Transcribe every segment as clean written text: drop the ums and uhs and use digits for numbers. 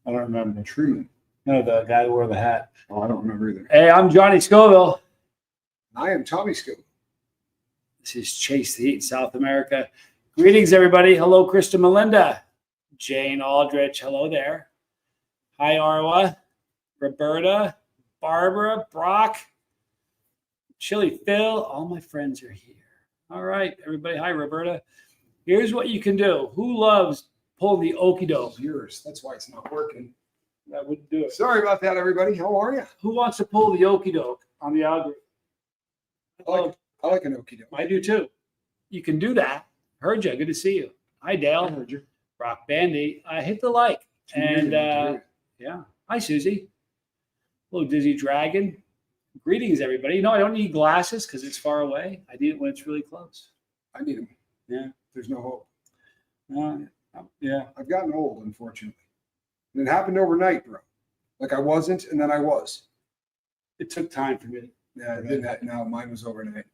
I don't remember. Truman. No, the guy who wore the hat. Oh, I don't remember either. Hey, I'm Johnny Scoville. I am Tommy Scovilles. This is Chase the Heat, South America. Greetings, everybody. Hello, Krista Melinda. Jane Aldrich. Hello there. Hi, Arwa. Roberta. Barbara. Brock. Chili Phil. All my friends are here. All right, everybody. Hi, Roberta. Here's what you can do. Who loves pulling the okie doke? Yours. That's why it's not working. That wouldn't do it. Sorry about that, everybody. How are you? Who wants to pull the okie doke on the algorithm? I like an okie doke. I do too. You can do that. Heard you. Good to see you. Hi, Dale. I heard you. Rock Bandy. I hit the like. And yeah. Hi, Susie. Hello, Dizzy Dragon. Greetings, everybody. You know, I don't need glasses because it's far away. I need it when it's really close. I need them. Yeah. There's no hope. Yeah. I've gotten old, unfortunately. And it happened overnight, bro. Like I wasn't, and then I was. It took time for me. Yeah, I did that. Now mine was overnight.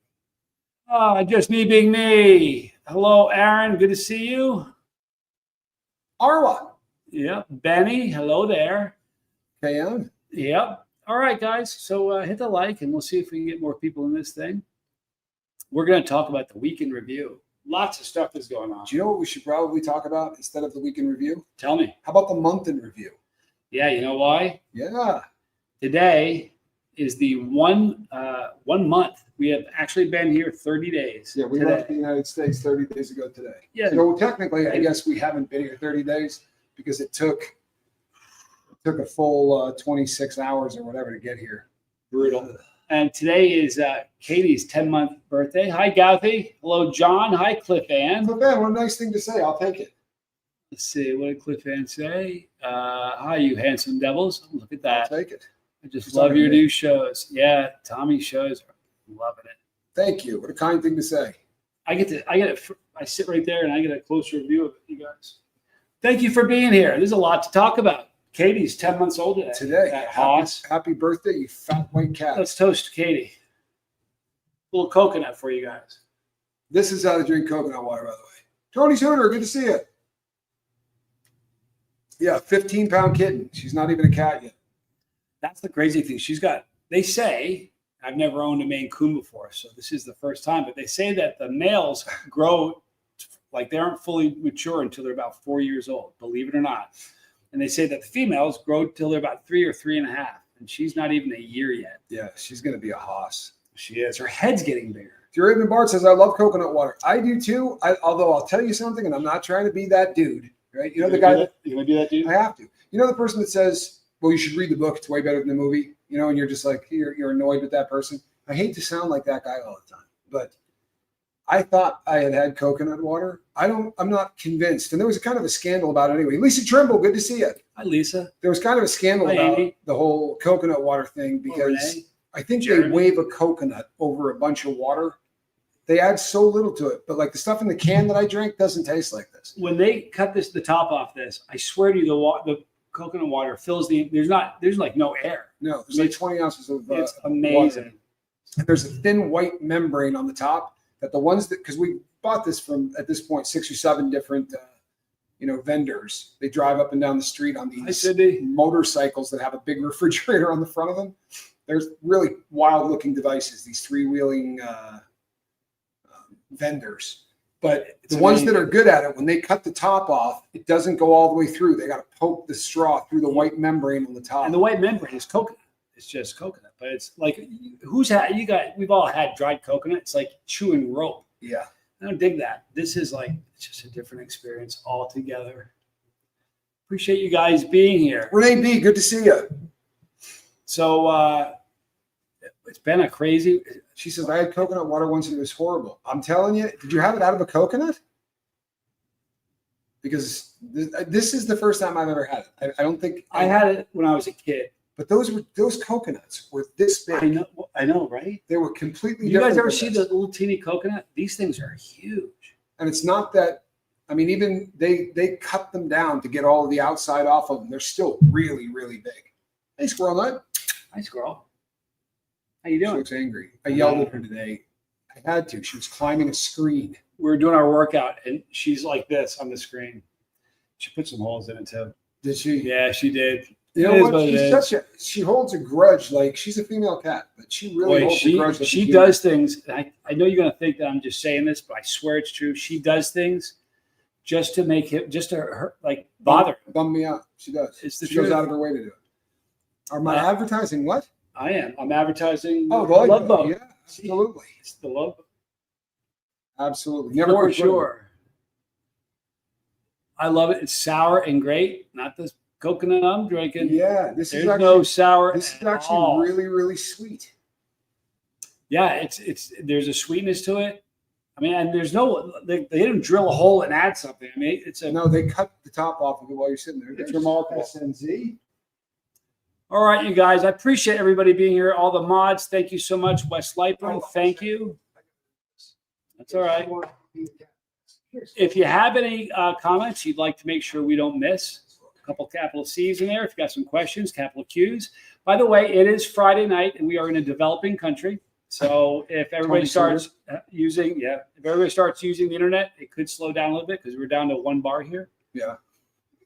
Just me being me. Hello, Aaron. Good to see you. Arwa. Yep. Benny. Hello there. KM. Yep. All right, guys. So hit the like, and we'll see if we can get more people in this thing. We're going to talk about the week in review. Lots of stuff is going on. Do you know what we should probably talk about instead of the week in review? Tell me. How about the month in review? Yeah, you know why? Yeah. Today is the one month. We have actually been here 30 days. Yeah, we today. left the United States 30 days ago today. Yeah. So technically, I guess we haven't been here 30 days because it took a full 26 hours or whatever to get here. Brutal. And today is Katie's 10-month birthday. Hi, Gouthie. Hello, John. Hi, Cliff Ann. Cliff Ann, what a nice thing to say. I'll take it. Let's see. What did Cliff Ann say? Hi, you handsome devils. Look at that. I'll take it. I just love your new shows. Yeah, Tommy's shows. Loving it. Thank you. What a kind thing to say. I sit right there and I get a closer view of it, you guys. Thank you for being here. There's a lot to talk about. Katie's 10 months old today. Happy birthday, you fat white cat. Let's toast Katie. A little coconut for you guys. This is how to drink coconut water, by the way. Tony Sooner, good to see you. Yeah, 15-pound kitten. She's not even a cat yet. That's the crazy thing. They say, I've never owned a Maine Coon before, so this is the first time, but they say that the males grow like they aren't fully mature until they're about 4 years old, believe it or not. And they say that the females grow till they're about 3 or 3.5, and she's not even a year yet. Yeah, she's going to be a hoss. She is. Her head's getting bigger. Raven Bart says, I love coconut water. I do too, although I'll tell you something, and I'm not trying to be that dude, right? You know the guy that – You going to do that, dude? I have to. You know the person that says, well, you should read the book. It's way better than the movie, you know, and you're just like, you're annoyed with that person. I hate to sound like that guy all the time, but I thought I had coconut water. I'm not convinced. And there was a kind of a scandal about it anyway. Lisa Trimble, good to see you. Hi, Lisa. There was kind of a scandal about Amy. the whole coconut water thing because I think they wave a coconut over a bunch of water. They add so little to it, but like the stuff in the can that I drink doesn't taste like this. When they cut the top off this, I swear to you, the coconut water fills there's like no air. No, there's like 20 ounces of it's amazing. Water. There's a thin white membrane on the top that the ones that, because we bought this from, at this point, 6 or 7 different, vendors. They drive up and down the street on these motorcycles that have a big refrigerator on the front of them. There's really wild looking devices, these three-wheeling vendors. But the ones that are good at it, when they cut the top off, it doesn't go all the way through. They got to poke the straw through the white membrane on the top. And the white membrane is coconut. It's just coconut, but it's like we've all had dried coconut. It's like chewing rope. Yeah. I don't dig that. This is like, it's just a different experience altogether. Appreciate you guys being here. Renee B, good to see you. So it's been a crazy. She says, I had coconut water once and it was horrible. I'm telling you, did you have it out of a coconut? Because this is the first time I've ever had it. I don't think I had it when I was a kid. But those coconuts were this big. I know, right? They were completely different. You guys ever see the little teeny coconut? These things are huge. And it's not that, I mean, even they cut them down to get all of the outside off of them. They're still really, really big. Hey, Squirrel Nut. Hi, Squirrel. How you doing? She looks angry. I yelled at her today. I had to. She was climbing a screen. We were doing our workout, and she's like this on the screen. She put some holes in it, too. Did she? Yeah, she did. You know what? She holds a grudge. Like, she's a female cat, but she really holds a grudge. She does things. I know you're going to think that I'm just saying this, but I swear it's true. She does things just to make him, just to hurt, like bother him. Bum me out. She does. She goes out of her way to do it. Am I advertising what? I am. I'm advertising. Oh, the Love Boat. Yeah, absolutely. It's the Love Boat. Absolutely. Never for sure. I love it. It's sour and great. Not this coconut I'm drinking. Yeah, there's no sour. This is actually really, really sweet. Yeah, it's there's a sweetness to it. I mean, and there's no they didn't drill a hole and add something. I mean, they cut the top off of it while you're sitting there. It's remarkable. SNZ. All right, you guys. I appreciate everybody being here. All the mods, thank you so much. Wes Lightburn, thank you. That's all right. If you have any comments you'd like to make sure we don't miss, a couple capital C's in there. If you got some questions, capital Q's. By the way, it is Friday night and we are in a developing country. So if everybody starts using, if everybody starts using the internet, it could slow down a little bit because we're down to 1 bar here. Yeah.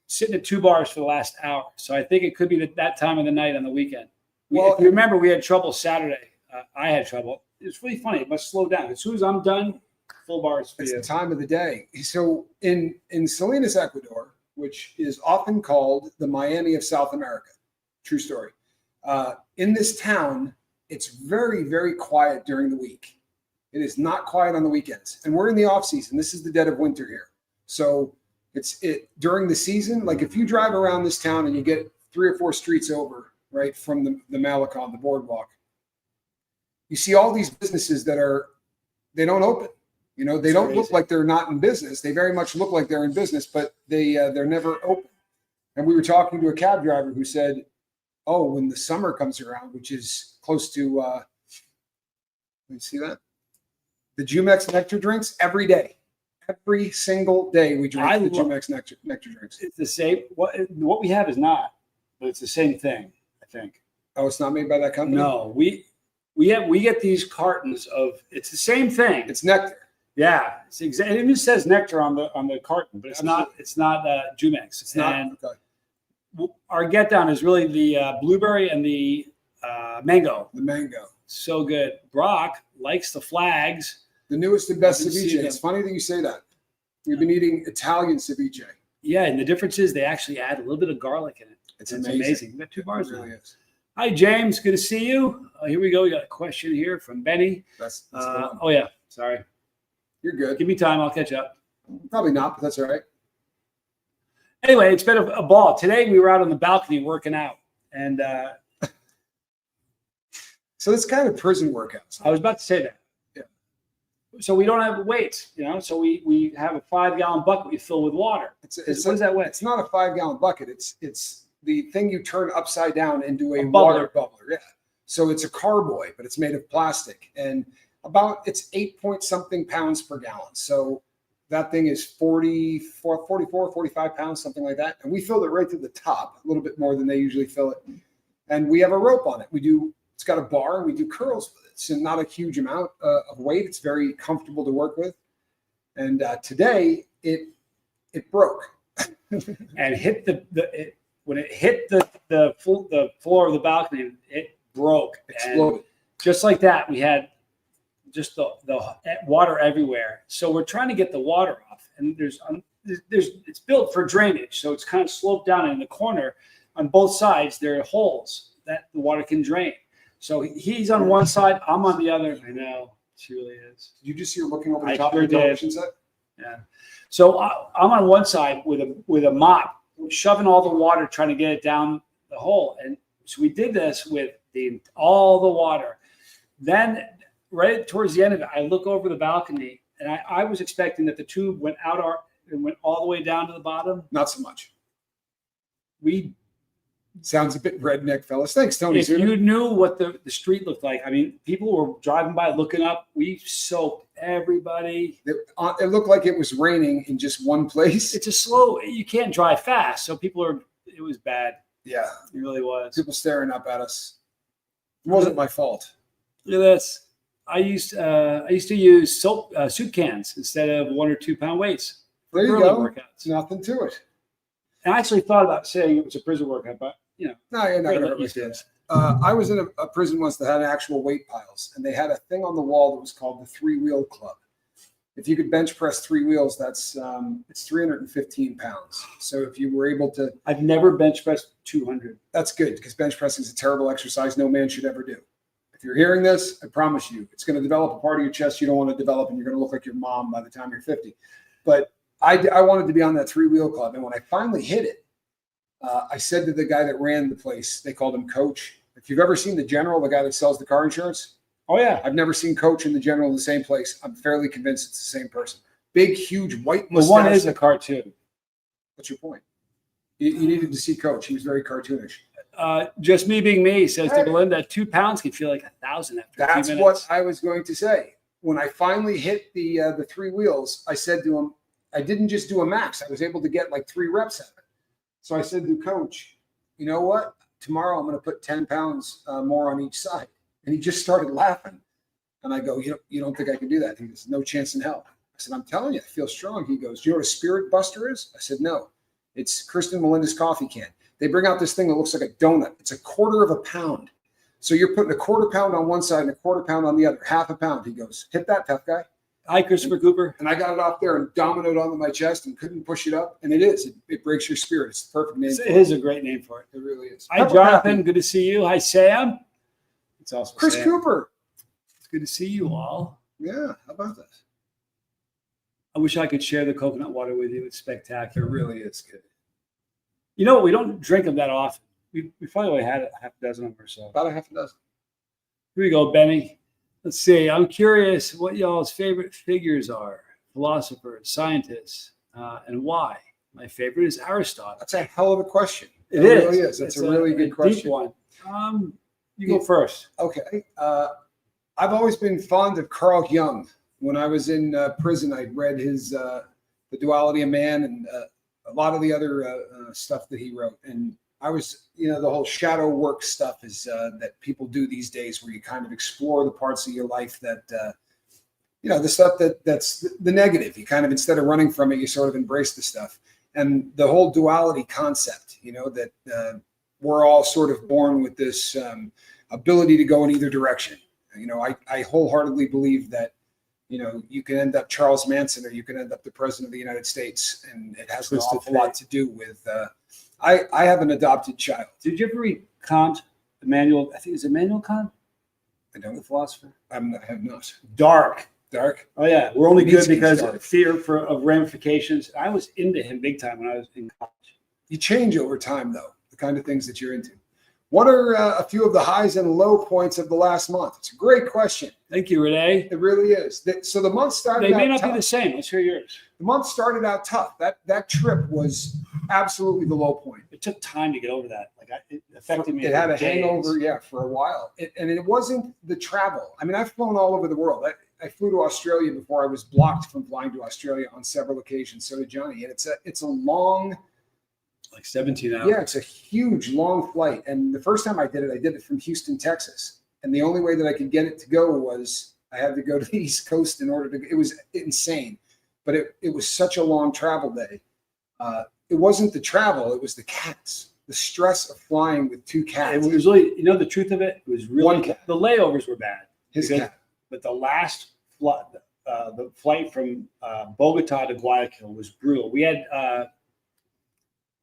Sitting at 2 bars for the last hour. So I think it could be that time of the night on the weekend. Well, if you remember, we had trouble Saturday. I had trouble. It's really funny. It must slow down. As soon as I'm done, full bars for you. It's the time of the day. So in Salinas, Ecuador, which is often called the Miami of South America, true story. In this town, it's very, very quiet during the week. It is not quiet on the weekends. And we're in the off season. This is the dead of winter here. So during the season, like if you drive around this town and you get 3 or 4 streets over, right, from the Malecon, the boardwalk, you see all these businesses they don't open. You know, they don't look like they're not in business. They very much look like they're in business, but they're never open. And we were talking to a cab driver who said, oh, when the summer comes around, which is close to, let me see that? The Jumex nectar drinks every day. Every single day we drink the Jumex nectar drinks. It's the same. What we have is not, but it's the same thing, I think. Oh, it's not made by that company? No, we get these cartons of, it's the same thing. It's nectar. Yeah, it even says nectar on the carton, but it's not Jumex. It's not. Okay. Our get down is really the blueberry and the mango. The mango. So good. Brock likes the flags. The newest and best ceviche. It's funny that you say that. We've been eating Italian ceviche. Yeah, and the difference is they actually add a little bit of garlic in it. It's amazing. We got 2 bars. It really is. Hi, James. Good to see you. Here we go. We got a question here from Benny. That's oh, yeah. Sorry. You're good. Give me time. I'll catch up. Probably not, but that's all right. Anyway, it's been a ball. Today we were out on the balcony working out. And so it's kind of prison workouts. I was about to say that. Yeah. So we don't have weights, so we have a 5-gallon bucket we fill with water. What is that weigh? It's not a 5-gallon bucket. It's the thing you turn upside down into a water bubbler. Yeah. So it's a carboy, but it's made of plastic. And it's 8-point-something pounds per gallon. So that thing is 44, 45 pounds, something like that. And we filled it right to the top, a little bit more than they usually fill it. And we have a rope on it. It's got a bar and we do curls with it. So not a huge amount of weight. It's very comfortable to work with. And today it broke. And hit when it hit the floor of the balcony, it broke. Exploded. And just like that, we had just the water everywhere. So we're trying to get the water off, and it's built for drainage, so it's kind of sloped down in the corner. On both sides, there are holes that the water can drain. So he's on one side, I'm on the other. I know, she really is. Did you just see her looking over the top of the television set? Yeah. So I'm on one side with a mop, shoving all the water, trying to get it down the hole. And so we did this with all the water. Then right towards the end of it, I look over the balcony, and I was expecting that the tube went went all the way down to the bottom. Not so much. Sounds a bit redneck, fellas. Thanks, Tony. If you knew what the street looked like, I mean, people were driving by looking up. We soaked everybody. It looked like it was raining in just one place. It's you can't drive fast. So it was bad. Yeah. It really was. People staring up at us. It wasn't my fault. Look at this. I used to use soup cans instead of 1 or 2 pound weights. There you go. Workouts. Nothing to it. And I actually thought about saying it was a prison workout, but No, you're not Great, going to let hurt you my say feelings. I was in a prison once that had actual weight piles, and they had a thing on the wall that was called the 3-wheel club. If you could bench press 3 wheels, that's it's 315 pounds. So if you were able to, I've never bench pressed 200. that's good because bench pressing is a terrible exercise no man should ever do. If you're hearing this, I promise you, it's going to develop a part of your chest you don't want to develop, and you're going to look like your mom by the time you're 50. But I wanted to be on that 3-wheel club, and when I finally hit it, I said to the guy that ran the place, they called him Coach. If you've ever seen the General, the guy that sells the car insurance, Oh yeah, I've never seen Coach and the General in the same place. I'm fairly convinced it's the same person. Big, huge, white the mustache. one is a cartoon. What's your point? You needed to see Coach. He was very cartoonish. Just me being me, says to Belinda. 2 pounds can feel like 1,000 after That's a few minutes. what I was going to say. When I finally hit the 3 wheels, I said to him, I didn't just do a max. I was able to get like 3 reps at it. So I said to Coach, you know what? Tomorrow I'm going to put 10 pounds more on each side. And he just started laughing. And I go, you don't think I can do that? He goes, no chance in hell. I said, I'm telling you, I feel strong. He goes, do you know what a Spirit Buster is? I said, no. It's Kristen Melinda's coffee can. They bring out this thing that looks like a donut. It's 1/4 pound. So you're putting 1/4 pound on one side and 1/4 pound on the other, 1/2 pound. He goes, hit that, tough guy. Hi, Christopher Cooper. And I got it off there and dominoed onto my chest and couldn't push it up. And it is. It breaks your spirit. It's the perfect name. It is a great name for it. It really is. Hi, Jonathan. Good to see you. Hi, Sam. It's also Chris Sam. Cooper. It's good to see you all. Yeah. How about that? I wish I could share the coconut water with you. It's It spectacular. really is good. You know, we don't drink them that often. We probably only had a half a dozen of them or so. About 6. Here we go, Benny. Let's see. I'm curious what y'all's favorite figures are, philosophers, scientists, and why. My favorite is Aristotle. That's a hell of a question. It really is. That's It's a really good deep question. one. You go first. Okay. I've always been fond of Carl Jung. When I was in prison, I read his The Duality of Man and a lot of the other stuff that he wrote. And I was, the whole shadow work stuff is that people do these days, where you kind of explore the parts of your life that, the stuff that's the negative. You kind of, instead of running from it, you sort of embrace the stuff. And the whole duality concept, that we're all sort of born with this ability to go in either direction. I wholeheartly believe that, you can end up Charles Manson or you can end up the president of the United States. And it has an awful lot to do with, I have an adopted child. Did you ever read Kant, Immanuel? I think it's Immanuel Kant? I don't. The philosopher? I have not. Dark. Oh yeah, we're only good because dark. of fear of ramifications. I was into him big time when I was in college. You change over time, though, the kind of things that you're into. What are a few of the highs and low points of the last month? It's a great question. Thank you, Renee. It really is. So the month started. They may out not tough. be the same. Let's hear yours. The month started out tough. That trip was absolutely the low point. It took time to get over that. It affected me. It had a days. hangover, for a while. And it wasn't the travel. I mean, I've flown all over the world. I flew to Australia before I was blocked from flying to Australia on several occasions. So did Johnny. And it's a long, like 17 hours. Yeah, it's a huge, long flight. And the first time I did it from Houston, Texas. And the only way that I could get it to go was I had to go to the East Coast in order to. It was insane, but it was such a long travel day. It wasn't the travel; it was the cats. The stress of flying with 2 cats. It was really, the truth of it was really One cat. The layovers were bad. His cat. But the last the flight from Bogota to Guayaquil was brutal. We had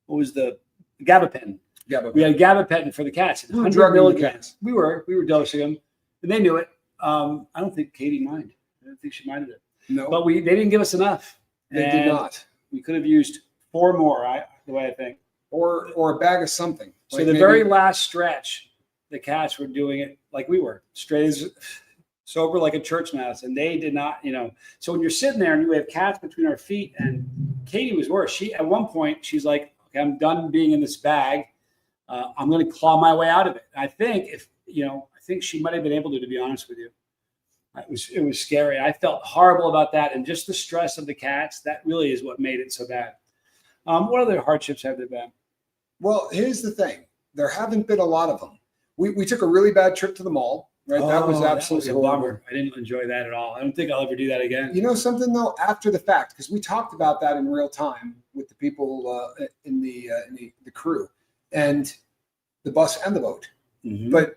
what was the gabapentin? We had gabapentin for the cats. 100 milligrams. We were dosing them, and they knew it. I don't think Katie minded. I don't think she minded it. No, but they didn't give us enough. They did not. We could have used 4 more. The way I think, or a bag of something. So the very last stretch, the cats were doing it like we were, straight as sober like a church mouse, and they did not. So when you're sitting there and we have cats between our feet, and Katie was worse. She at one point she's like, "Okay, I'm done being in this bag. I'm going to claw my way out of it." I think I think she might have been able to be honest with you. It was scary. I felt horrible about that, and just the stress of the cats. That really is what made it so bad. What other hardships have there been? Well, here's the thing. There haven't been a lot of them. We took a really bad trip to the mall. right? That was absolutely a horrible. bummer. I didn't enjoy that at all. I don't think I'll ever do that again. You know something though, after the fact, because we talked about that in real time with the people in the crew and the bus and the boat. Mm-hmm. But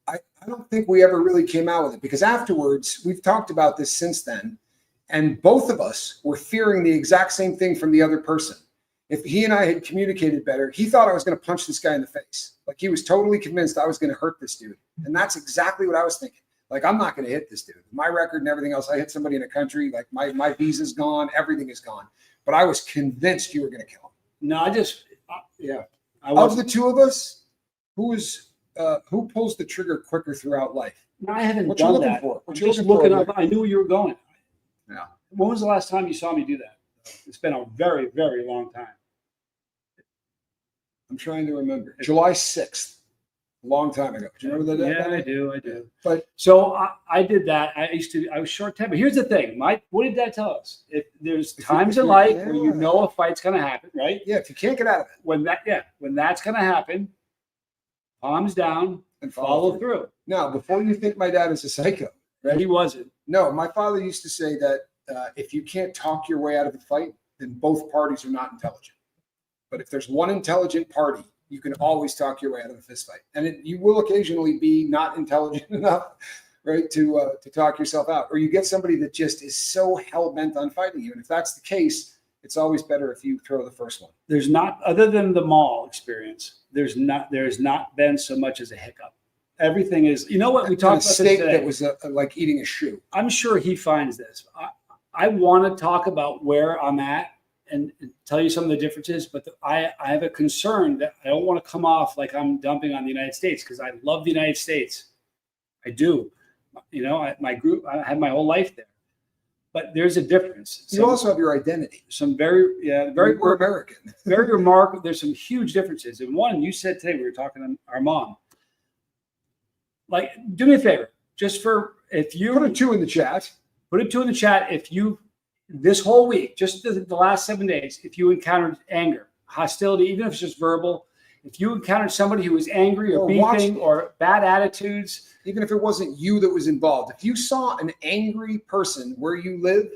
I don't think we ever really came out with it, because afterwards, we've talked about this since then, and both of us were fearing the exact same thing from the other person. If he and I had communicated better, he thought I was going to punch this guy in the face. Like, he was totally convinced I was going to hurt this dude. And that's exactly what I was thinking. Like, I'm not going to hit this dude. My record and everything else, I hit somebody in a country, like my visa's gone, everything is gone. But I was convinced you were going to kill him. No, I just, yeah. Of the two of us, who pulls the trigger quicker throughout life? No, I haven't What you done looking that. for? What I'm you just looking looking for? up. I knew where you were going. Yeah. When was the last time you saw me do that? It's been a very, very long time. I'm trying to remember. July 6th, a long time ago. Do you remember that? Yeah, I do. But so I did that. I was short-tempered. Here's the thing. What did that tell us? If there's times in life where you know a fight's going to happen, right? yeah, if you can't get out of it, When that's going to happen, palms down and follow through. Now, before you think my dad is a psycho, right? He wasn't. No, my father used to say that if you can't talk your way out of a fight, then both parties are not intelligent. But if there's one intelligent party, you can always talk your way out of a fist fight. And you will occasionally be not intelligent enough, right, to talk yourself out. Or you get somebody that just is so hell-bent on fighting you. And if that's the case, it's always better if you throw the first one. There's not, other than the mall experience, there's not been so much as a hiccup. Everything is, you know what, we talked about steak this today. that was like eating a shoe. I'm sure he finds this. I want to talk about where I'm at and tell you some of the differences, but I have a concern that I don't want to come off like I'm dumping on the United States, because I love the United States. I do. You know, my group, I had my whole life there. But there's a difference. You also have your identity. We're American. Very remarkable. There's some huge differences. And one, you said today, we were talking to our mom. Like, do me a favor, just for, if you Put a 2 in the chat. Put a 2 in the chat. If you, this whole week, just the last 7 days, if you encountered anger, hostility, even if it's just verbal, if you encountered somebody who was angry or beefing or bad attitudes, even if it wasn't you that was involved, if you saw an angry person where you live,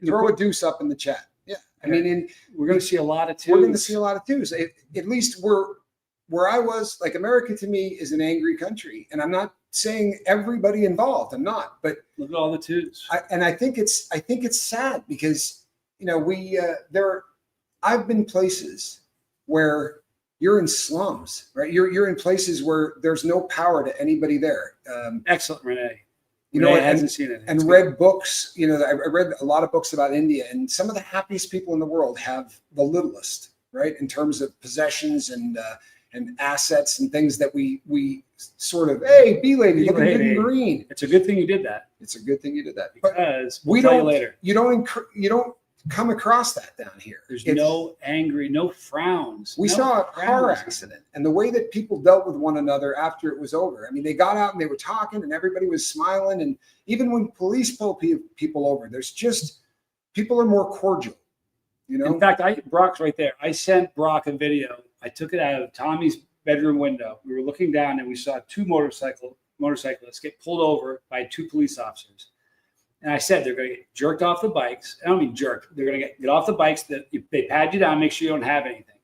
throw a deuce up in the chat. Yeah. I mean, we're going to see a lot of 2s. We're going to see a lot of 2s. At least where I was, like, America to me is an angry country. And I'm not saying everybody involved. I'm not, but look at all the 2s. I think it's sad because, you know, I've been places where you're in slums, right? You're in places where there's no power to anybody there. Excellent, Renee. You know, hasn't seen it. And read books. You know, I read a lot of books about India, and some of the happiest people in the world have the littlest, right? In terms of possessions and assets and things that we sort of, hey, be lady, looking good and green. It's a good thing you did that. It's a good thing you did that. Because we'll tell you later. You don't come across that down here. There's no angry, no frowns. We saw a car accident, and the way that people dealt with one another after it was over. I mean, they got out and they were talking, and everybody was smiling. And even when police pull people over, there's just, people are more cordial. You know. In fact, Brock's right there. I sent Brock a video. I took it out of Tommy's bedroom window. We were looking down, and we saw 2 motorcyclists get pulled over by 2 police officers. And I said, they're going to get jerked off the bikes. I don't mean jerked. They're going to get off the bikes. That they pad you down, make sure you don't have anything.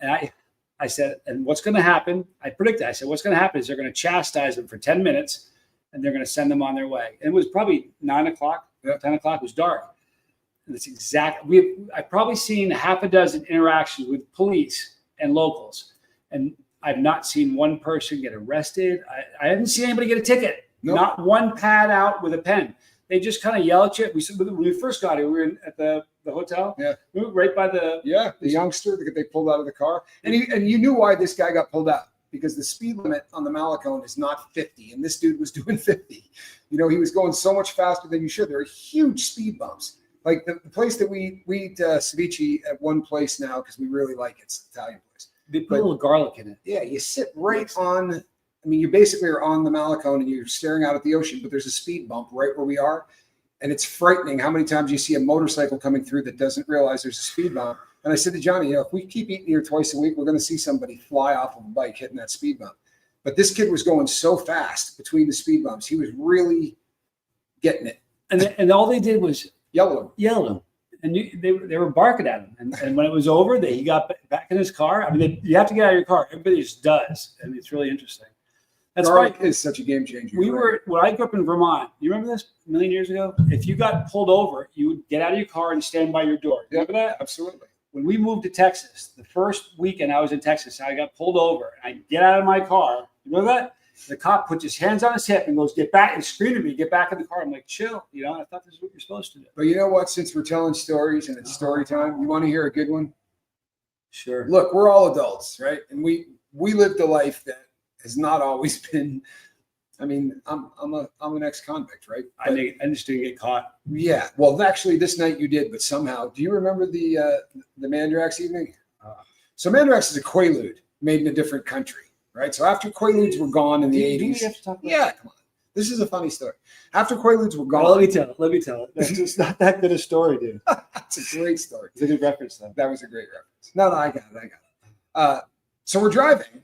And I said, and what's going to happen? I predicted. I said, what's going to happen is they're going to chastise them for 10 minutes, and they're going to send them on their way. And it was probably 9 o'clock, 10 o'clock. It was dark. And it's exactly. I've probably seen half a dozen interactions with police and locals, and I've not seen one person get arrested. I haven't seen anybody get a ticket. Nope. Not one pad out with a pen. They just kind of yell at you. When we first got here, we were at the hotel. Yeah. We were right by the youngster that they pulled out of the car. And you knew why this guy got pulled out, because the speed limit on the Malecone is not 50. And this dude was doing 50. You know, he was going so much faster than you should. There are huge speed bumps. Like the place that we eat ceviche at one place now, because we really like it. It's an Italian place. They put a little garlic in it. Yeah, you sit right on. I mean, you basically are on the Malecone and you're staring out at the ocean, but there's a speed bump right where we are. And it's frightening how many times you see a motorcycle coming through that doesn't realize there's a speed bump. And I said to Johnny, you know, if we keep eating here twice a week, we're going to see somebody fly off of a bike hitting that speed bump. But this kid was going so fast between the speed bumps. He was really getting it. And all they did was yell at him. And they were barking at him. And when it was over, he got back in his car. I mean, you have to get out of your car. Everybody just does. And it's really interesting. That's why is such a game changer. When I grew up in Vermont, you remember this a million years ago? If you got pulled over, you would get out of your car and stand by your door. Remember that? Absolutely. When we moved to Texas, the first weekend I was in Texas, I got pulled over. I get out of my car. You remember that? The cop puts his hands on his hip and goes, "Get back," and screamed at me, "Get back in the car." I'm like, chill. I thought this is what you're supposed to do. But you know what? Since we're telling stories and it's story time, you want to hear a good one? Sure. Look, we're all adults, right? And we lived a life that has not always been. I mean, I'm an ex-convict, right? But, I just didn't get caught. Yeah. Well, actually, this night you did, but somehow, do you remember the Mandarax evening? So Mandarax is a Quaalude made in a different country, right? So after Quaaludes were gone in the 80s. Do we have to talk about that? Come on. This is a funny story. After Quaaludes were gone. Well, let me tell it. It's not that good a story, dude. It's a great story. It's a good reference, though. That was a great reference. No, I got it. So we're driving,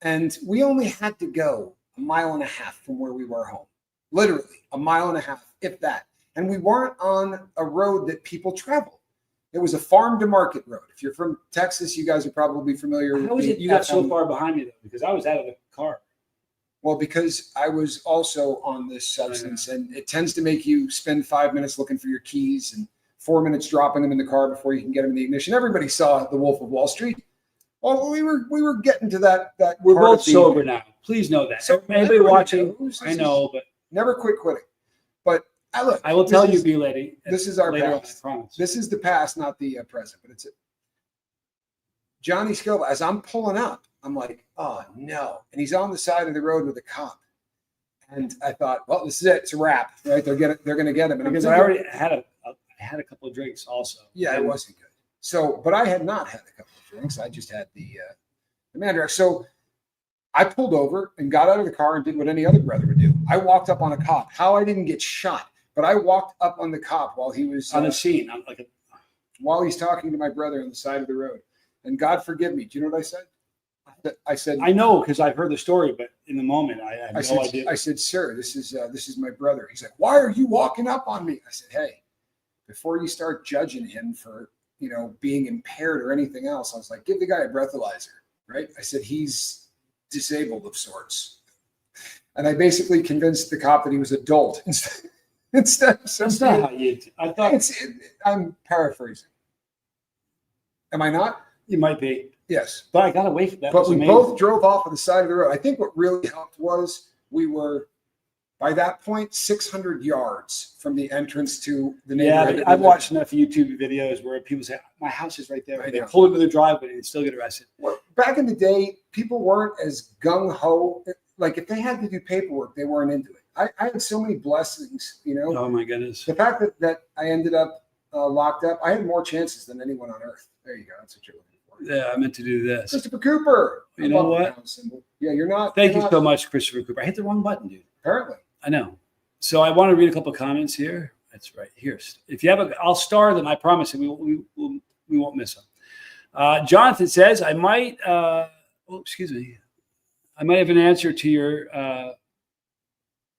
and we only had to go 1.5 miles from where we were home. Literally 1.5 miles, if that. And we weren't on a road that people travel. It was a farm to market road. If you're from Texas, you guys are probably familiar with it. How is it you got so far behind me, though? Because I was out of the car. Well, because I was also on this substance, and it tends to make you spend 5 minutes looking for your keys and 4 minutes dropping them in the car before you can get them in the ignition. Everybody saw The Wolf of Wall Street. Well, we were getting to that. We're both sober now. Please know that. So anybody watching, I know, but never quit quitting. But I will tell you, B-Lady. This is our past. I promise. This is the past, not the present. But it's Johnny Scovilles. As I'm pulling up, I'm like, oh no! And he's on the side of the road with a cop. And I thought, well, this is it. It's a wrap, right? They're going to get him. And because I already had a couple of drinks also. Yeah, it wasn't good. So, but I had not had a couple of drinks. I just had the Mandarax. So I pulled over and got out of the car and did what any other brother would do. I walked up on a cop. How I didn't get shot, but I walked up on the cop while he was on the scene. While he's talking to my brother on the side of the road. And God forgive me. Do you know what I said? I said, I know because I've heard the story, but in the moment I had no idea. I said, sir, this is my brother. He's like, why are you walking up on me? I said, hey, before you start judging him for being impaired or anything else, I was like, give the guy a breathalyzer, right? I said, he's disabled of sorts. And I basically convinced the cop that he was adult instead of something. That's not how you, I thought. I'm paraphrasing. Am I not? You might be. Yes. But I got away from that. But we both drove off on the side of the road. I think what really helped was we were, by that point, 600 yards from the entrance to the neighborhood. Yeah, I've watched enough YouTube videos where people say, my house is right there. They pull into the driveway and still get arrested. Well, back in the day, people weren't as gung-ho. Like, if they had to do paperwork, they weren't into it. I had so many blessings, Oh, my goodness. The fact that I ended up locked up, I had more chances than anyone on earth. There you go. That's what you're looking for. Yeah, I meant to do this. Christopher Cooper. You know what? Yeah, you're not. Thank you so much, Christopher Cooper. I hit the wrong button, dude. Apparently. I know. So I want to read a couple of comments here. That's right. Here. If you have I'll star them. I promise you, we won't miss them. Jonathan says, I might have an answer to your,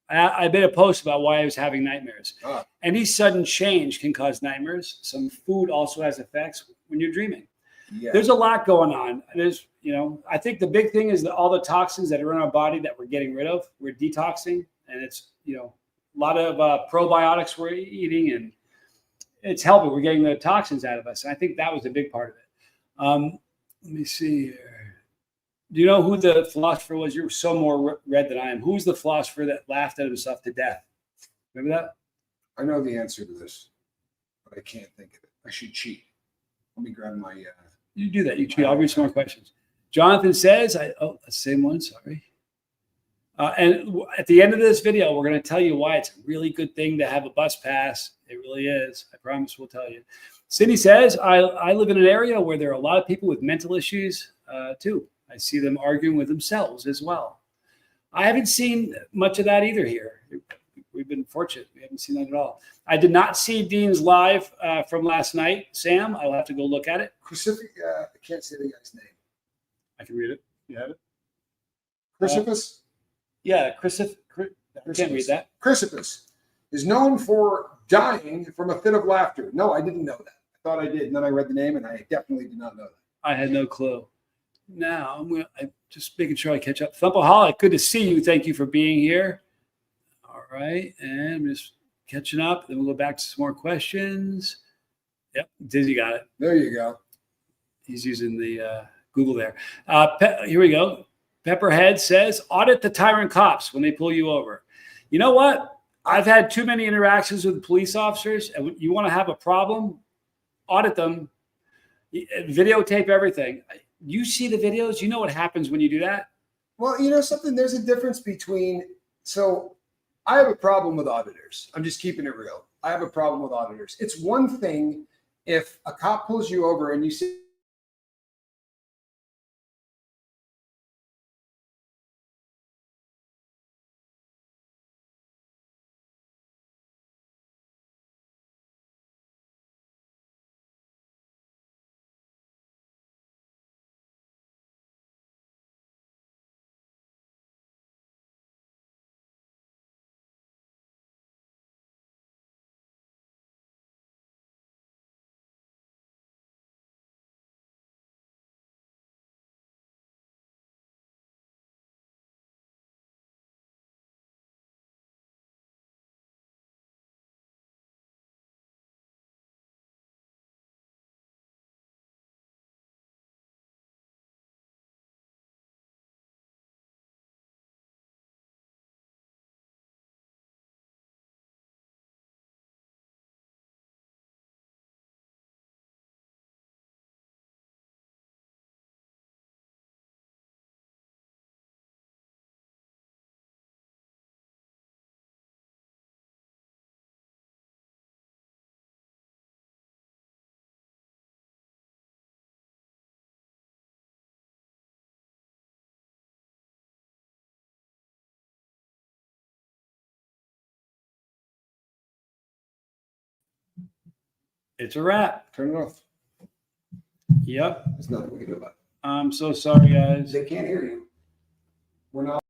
I made a post about why I was having nightmares. Any sudden change can cause nightmares. Some food also has effects when you're dreaming. Yeah. There's a lot going on. I think the big thing is that all the toxins that are in our body that we're getting rid of, we're detoxing, and it's, a lot of probiotics we're eating, and it's helping. We're getting the toxins out of us. And I think that was a big part of it. Let me see here. Do you know who the philosopher was? You're so more read than I am. Who's the philosopher that laughed at himself to death? Remember that? I know the answer to this, but I can't think of it. I should cheat. Let me grab my... You do that. You cheat. I'll read some more questions. Jonathan says, the same one, sorry. And at the end of this video, we're going to tell you why it's a really good thing to have a bus pass. It really is. I promise we'll tell you. Cindy says, I live in an area where there are a lot of people with mental issues too. I see them arguing with themselves as well. I haven't seen much of that either here. We've been fortunate. We haven't seen that at all. I did not see Dean's live from last night. Sam, I'll have to go look at it. I can't say the guy's name. I can read it. You have it? Chrysippus? Yeah, I can't read that. Chrysippus is known for dying from a fit of laughter. No, I didn't know that. I thought I did, and then I read the name, and I definitely did not know that. I had no clue. Now I'm just making sure I catch up. Thumpaholic, good to see you. Thank you for being here. All right, and I'm just catching up. Then we'll go back to some more questions. Yep, Dizzy got it. There you go. He's using the Google there. Here we go. Pepperhead says, audit the tyrant cops when they pull you over. You know what? I've had too many interactions with police officers, and you want to have a problem, audit them, videotape everything. You see the videos, you know what happens when you do that? Well, you know something, there's a difference between, so I have a problem with auditors. I'm just keeping it real. I have a problem with auditors. It's one thing if a cop pulls you over and you see It's a wrap. turn it off. Yep. There's nothing we can do about it. I'm so sorry, guys. They can't hear you. We're not